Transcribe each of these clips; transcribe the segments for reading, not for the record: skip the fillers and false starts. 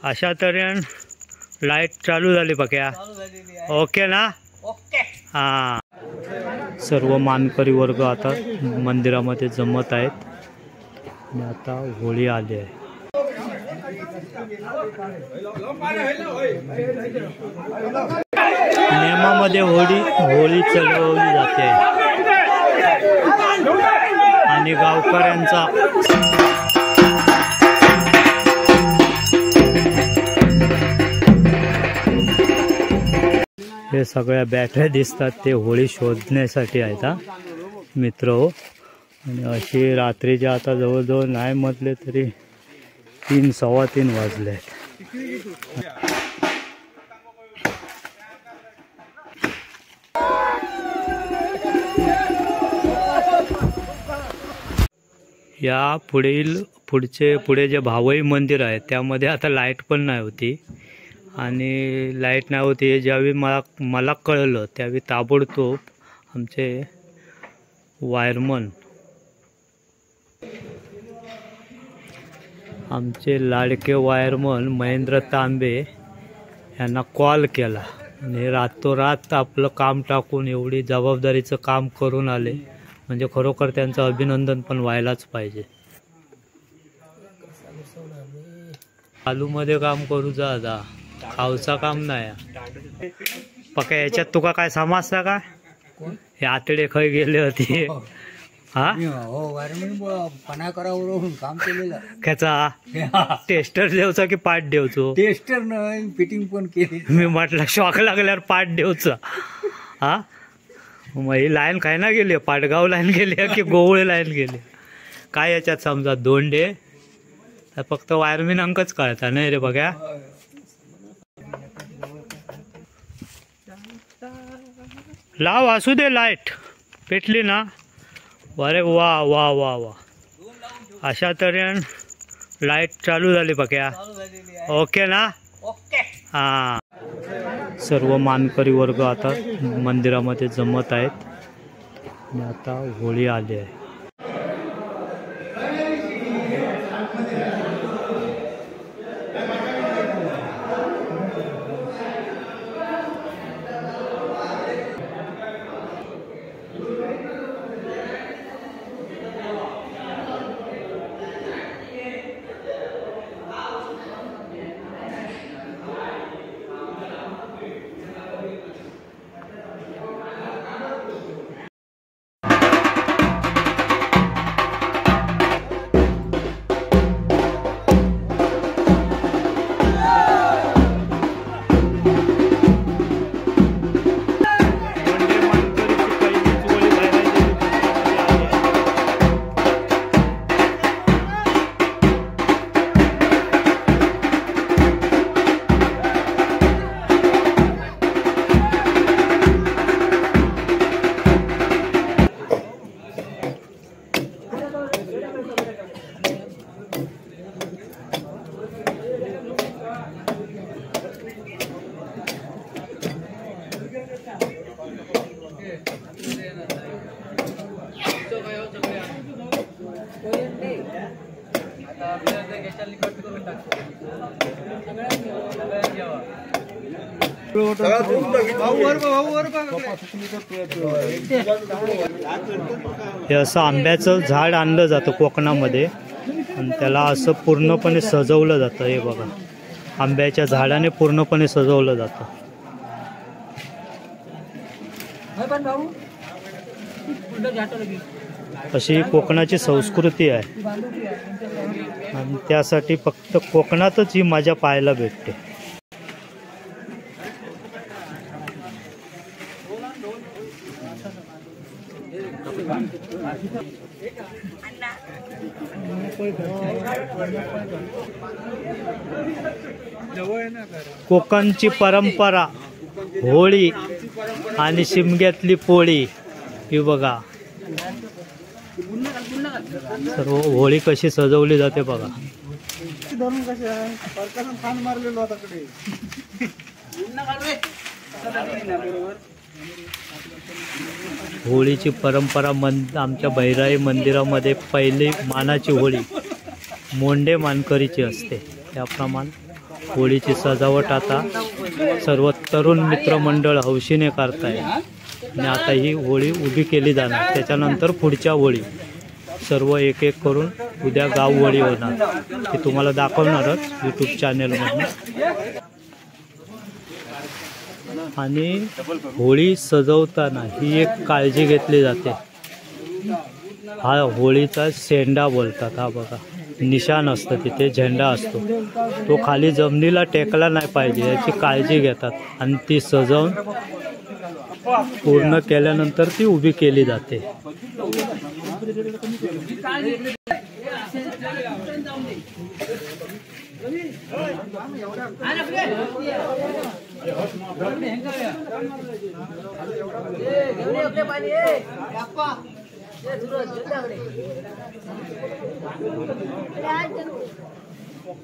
अशा तऱ्हेन लाईट चालू झाली बघ्या. ओके ना? ओके. हां, सर्व मानकरी वर्ग आता मंदिरामध्ये जमत आहेत आणि आता होळी आली आहे. नेमामध्ये होळी चढवली जाते आणि गावकऱ्यांचा हे सगळ्या बॅटऱ्या दिसतात ते होळी शोधण्यासाठी आहेत हा मित्र. आणि अशी रात्रीच्या आता जवळजवळ नाही म्हटले तरी 3 सव्वा 3 वाजले आहेत. या पुढे जे भावई मंदिर आहे त्यामध्ये आता लाईट पण नाही होती. आणि लाईट नाही होती ज्यावेळी मला कळलं त्यावेळी ताबडतोब आमचे वायरमन, आमचे लाडके वायरमन महेंद्र तांबे यांना कॉल केला आणि रातोरात आपलं काम टाकून एवढी जबाबदारीचं काम करून आले. म्हणजे खरोखर त्यांचं अभिनंदन पण व्हायलाच पाहिजे. आलूमध्ये काम करू जा आता, खाऊचा काम नाही. पक्का याच्यात तुका काय समजता का? हे आतडे खय गेले होते हा पणा करावं काम केलेलं. त्याचा टेस्टर देवचा की पार्ट देवचो? टेस्टर नाही, फिटिंग पण केली. मी म्हटलं शॉक लागल्यावर पार्ट देवचा. हा मग ही लाईन काय ना गेली, पाटगाव लाईन गेली की गोवळे लाईन गेली काय याच्यात समजा दोंडे फक्त वायरमॅन अंकच कळता नाही रे बघा. लाव असू दे, लाईट पेटली ना. अरे वा वा वा वा, अशा तऱ्हेन लाईट चालू झाली बघ्या. ओके ना? ओके. हां, सर्व मानकरी वर्ग आता मंदिरामध्ये जमत आहेत आणि आता होळी आली आहे. हे असं आंब्याचं झाड आणलं जातं कोकणामध्ये आणि त्याला असं पूर्णपणे सजवलं जातं. हे बघा, आंब्याच्या झाडाने पूर्णपणे सजवलं जातं. अशी कोकणाची संस्कृती आहे आणि त्यासाठी फक्त कोकणातच ही मजा पाहायला भेटते. कोकणची परंपरा होळी आणि शिमग्यातली पोळी. ही बघा सर्व होळी कशी सजवली जाते बघा. होळीची परंपरा आमच्या बैराई मंदिरामध्ये पहिली मानाची होळी मोंडे मानकरीची असते. त्याप्रमाणे होळीची सजावट आता सर्व तरुण मित्रमंडळ हौशीने करताय आणि आता ही होळी उभी केली जाणार. त्याच्यानंतर पुढच्या होळी सर्व एक एक करून उद्या गाव होळी होणार. ते तुम्हाला दाखवणारच यूट्यूब चॅनेलमधून. आणि होळी सजवताना ही एक काळजी घेतली जाते. हा होळीचा शेंडा बोलतात. हा बघा निशाण असतं तिथे, झेंडा असतो, तो खाली जमिनीला टेकला नाही पाहिजे याची काळजी घेतात. आणि ती सजवून पूर्ण केल्यानंतर ती उभी केली जाते.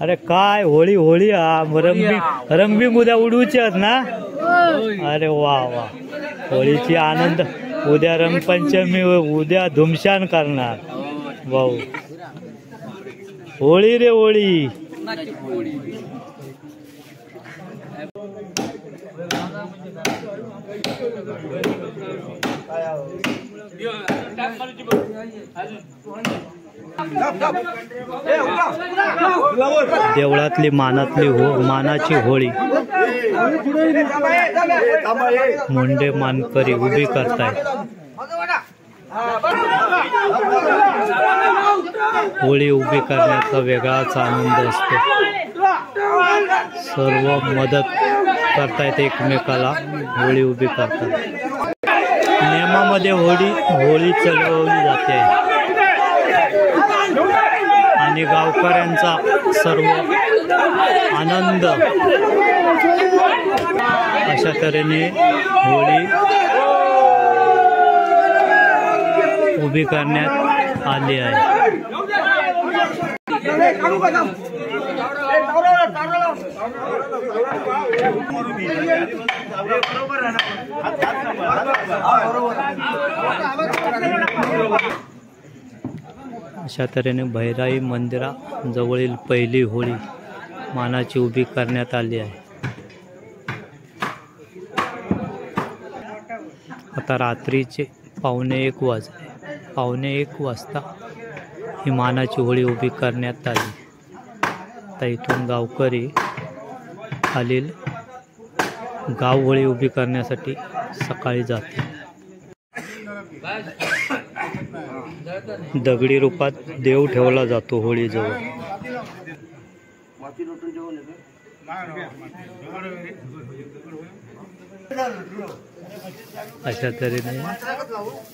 अरे काय होळी होळी रंगबिंग उद्या उडवूची आहेत ना. अरे वा वा, होळीची आनंद. उद्या रंगपंचमी, उद्या धुमशान करणार भाऊ. होळी रे होळी. देवळातली मानाची होळी मुंडे मानकरी उभी करताय. होळी उभी करण्याचा वेगळाच आनंद असतो. सर्व मदत करतायत एकमेकाला, होळी उभी करतात. नियमामध्ये होळी चालवली जाते आणि गावकऱ्यांचा सर्व आनंद अशा तऱ्हेने होळी उभी करण्यात आली आहे. अशा तऱ्हेने भैराई मंदिराजवळील पहिली होळी मानाची उभी करण्यात आली आहे. आता रात्रीचे 1:15 वाजले. 1:15 वाजता ही मानाची होळी उभी करण्यात आली. आता इथून गावकरी खालील गाव होळी उभी करण्यासाठी सकाळी जाते. दगडी रूपात देव ठेवला जातो होळीजवळ. अशा तऱ्हेने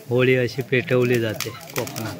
होळी अशी पेटवली जाते कोकणात.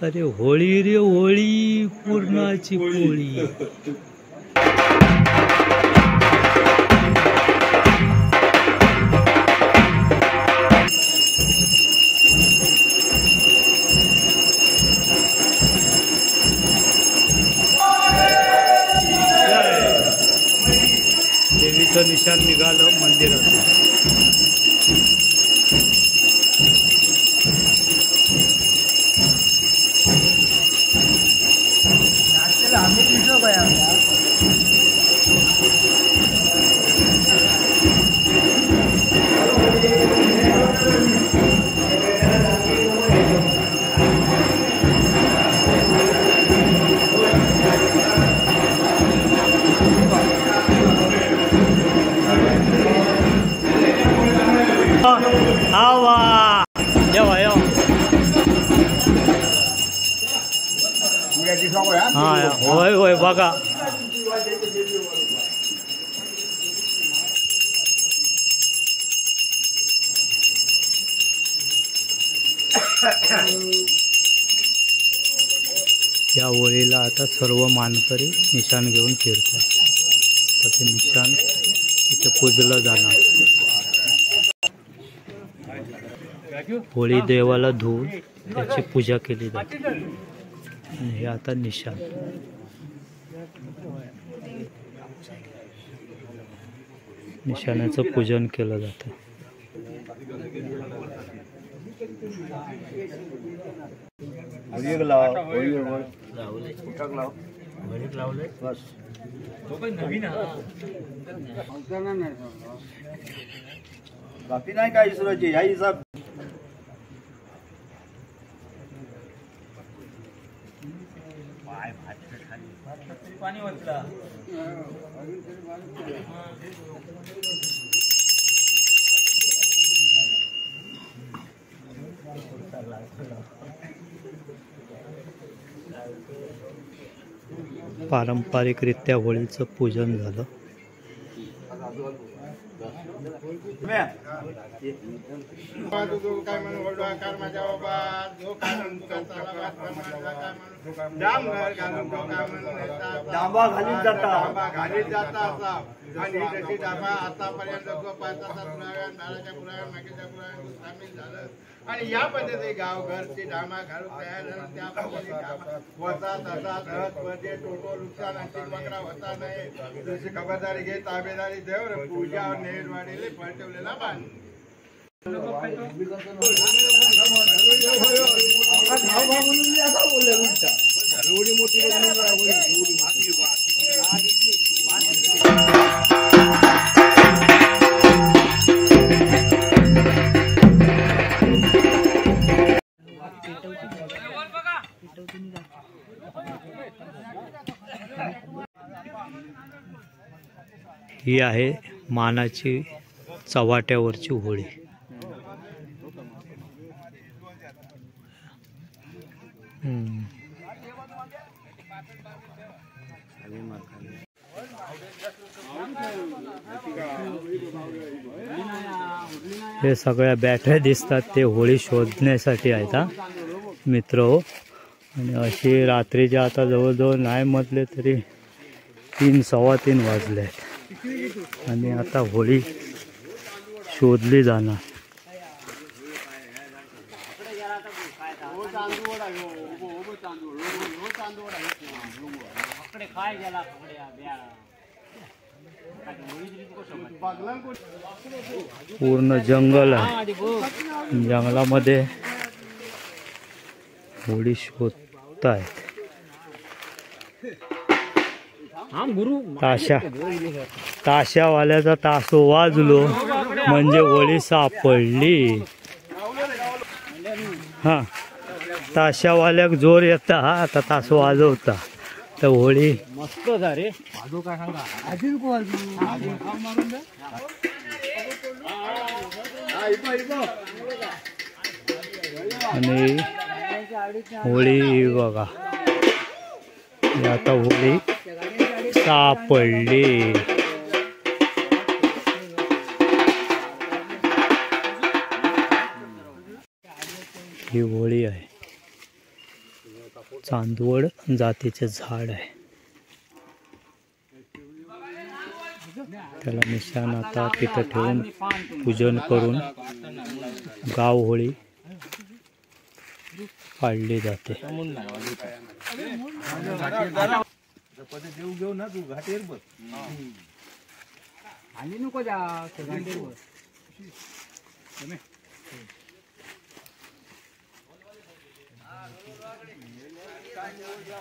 अरे होळी रे होळी, पूर्णाची पोळी. देवीचं निशाण निघालं मंदिरात. आवा जेव्हा हा होय होय बघा. या होळीला आता सर्व मानकरी निशाण घेऊन फिरतात. तर ते निशाण इथे पूजलं जाणार. होळी देवाला धुवून त्याची पूजा केली जाते. आणि हे आता निशाण. निशाणाचं पूजन केलं जातं. बाकी नाही काय सुराची ह्या हिसाब. पाणी वाटला. पारंपरिकरित्या होळीचं पूजन झालं. डांबा घालीत जाता आणि जशी डाबा आतापर्यंत जो 5-7 पुराव्यान बाळाच्या पुराव्यान मागेच्या पुराव्यान सामील झालं आणि या पद्धती गावघरची डामा घालून तयार झालं. त्या पद्धती होता तसा दहमध्ये टोटो नुकसान अंतिम वगैरे होता नाही. जशी खबरदारी घे ताबेदारी देव पूजा नेरवाडीले पलटवलेला बांध. ही आहे मानाची चव्हाट्यावरची होळी. हे सगळ्या बॅटऱ्या दिसतात ते होळी शोधण्यासाठी आहेत हा मित्र हो. आणि अशी रात्रीच्या आता जवळजवळ नाही म्हटले तरी 3-3:15 वाजले आहेत आणि आता होळी शोधली जाणार. पूर्ण जंगल आहे. जंगलामध्ये होळी शोधतायत. ताशावाल्याचा तासो वाजलो म्हणजे होळी सापडली. हा ताशावाल्याक जोर येता आता तासो वाजवता तर होळी मस्त रे. काय सांगा आणि होळी बघा आता होळी सापडली. ही होळी आहे. चांदवड जातीचे झाड आहे. त्याला निशाण आता तिथं ठेवून पूजन करून गाव होळी पाडली जाते. घेऊ ना तू घाटेर बस आणि नको जा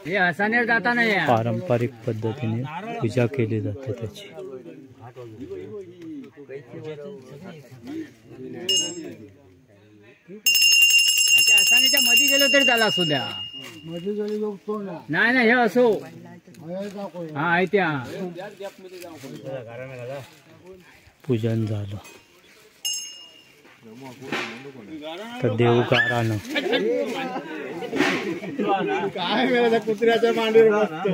हे हसानेर जाता नाही. पारंपरिक पद्धतीने पूजा केली जाते त्याची. हसानेच्या मध्ये गेलो तरी त्याला असू द्या. नाही नाही हे असो हा आहे त्या पूजन झालं तर देवकारानं काय कुत्र्याच्या मांडीवर बसतो.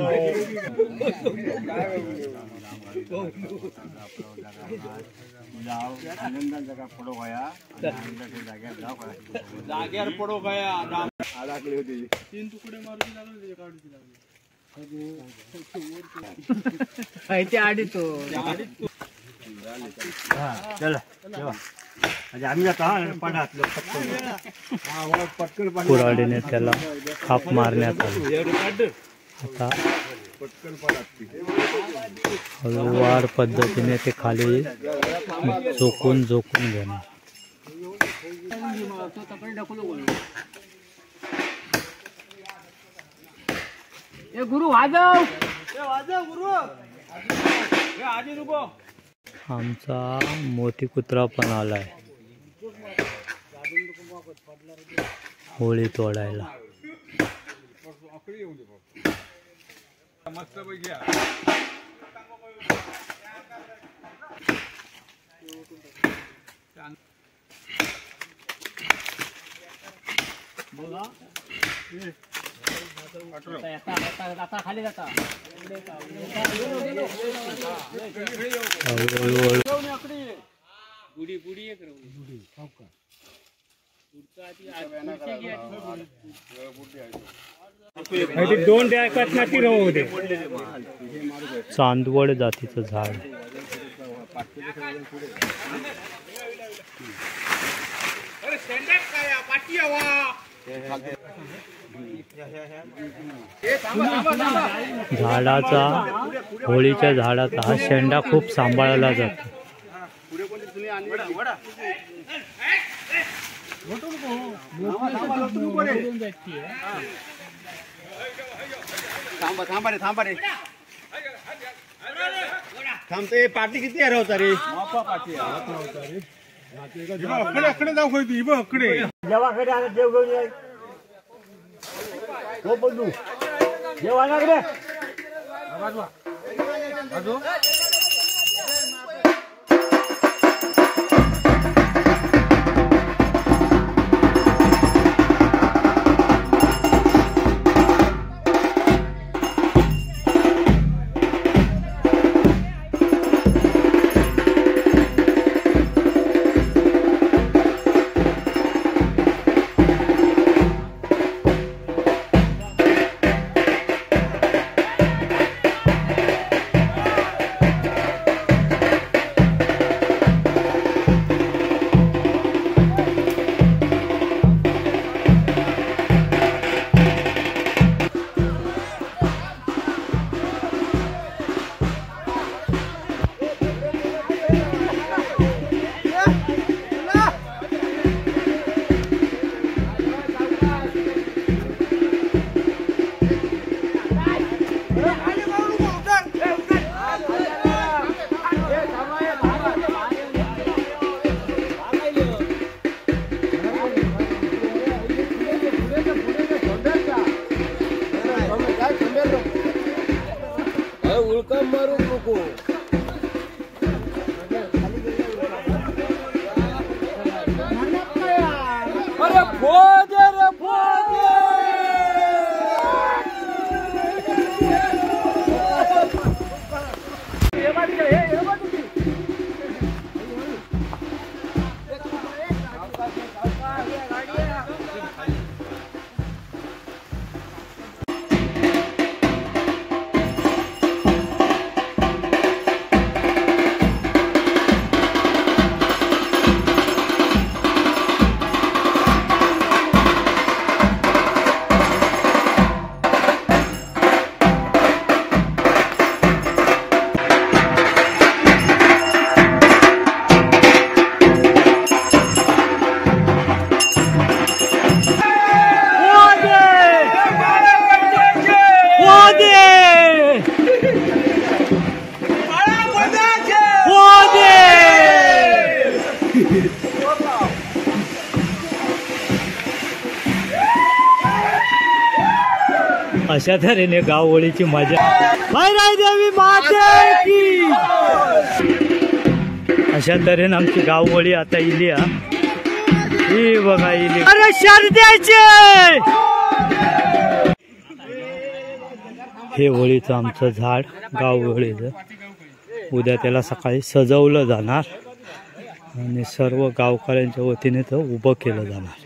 जाग्यावर पडो गया 3 तुकडे मारून आडी तो चला जेवा. म्हणजे आम्ही आता पाण्यात पटकन कुऱ्हाडीने त्याला काप मारण्यात आला. आता हळूवार पद्धतीने ते खाली झोकून घेणार. गुरु वाजव. आमचा मोती कुत्रा पण आलाय होळी तोडायला. आता खाली जाता हळूहळू चांदवड जातीचं झाड. झाडाचा होळीच्या झाडाचा हा शेंडा खूप सांभाळला जातो. थांबते पार्टी किती हरवता रे जेवाकडे आला जेव घेऊन ये. हो बंधू जेवाकडे मारू नको. अरे फोदे रे फोदे. अशा तऱ्हेने गावओळीची मजा. देवी माते की. अशा तऱ्हेने आमची गावओळी आता इली. ही बघा इली. अरे शर्द्याचे हे होळीचं आमचं झाड गावओळीचं. उद्या त्याला सकाळी सजवलं जाणार आणि सर्व गावकऱ्यांच्या वतीने तो उभं केलं जाणार.